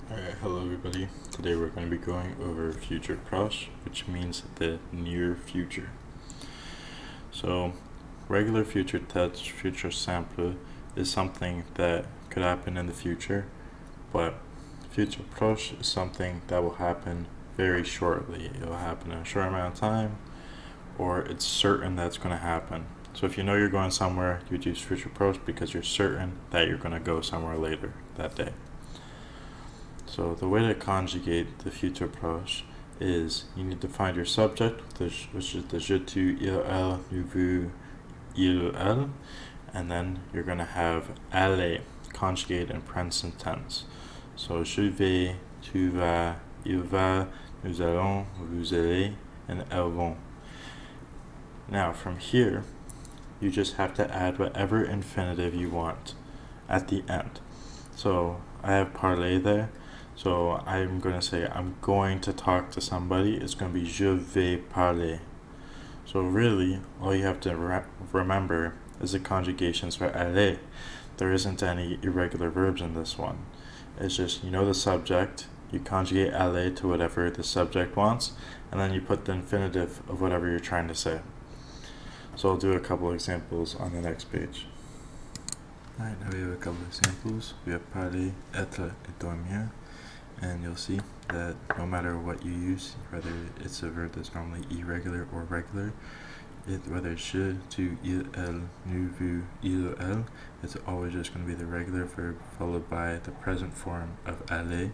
Alright, hello everybody. Today we're going to be going over Futur Proche, which means the near future. So, regular future tense, future simple, is something that could happen in the future, but Futur Proche is something that will happen very shortly. It will happen in a short amount of time, or it's certain that's going to happen. So if you know you're going somewhere, you would use Futur Proche because you're certain that you're going to go somewhere later that day. So the way to conjugate the futur proche is you need to find your subject, which is the je, tu, il, elle, nous, vous, il, elle, and then you're going to have aller conjugate in present tense. So je vais, tu vas, il va, nous allons, vous allez, and elles vont. Now from here, you just have to add whatever infinitive you want at the end. So I have parler there. So I'm going to say I'm going to talk to somebody. It's going to be je vais parler. So really, all you have to remember is the conjugations for aller. There isn't any irregular verbs in this one. It's just, you know the subject, you conjugate aller to whatever the subject wants, and then you put the infinitive of whatever you're trying to say. So I'll do a couple examples on the next page. Alright, now we have a couple examples. We have parler, être, et dormir. And you'll see that no matter what you use, whether it's a verb that's normally irregular or regular, whether it's je, tu, il, elle, nous, vous, il, elle, it's always just going to be the regular verb followed by the present form of aller,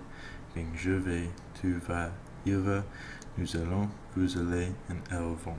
being je vais, tu vas, il va, nous allons, vous allez, and elles vont.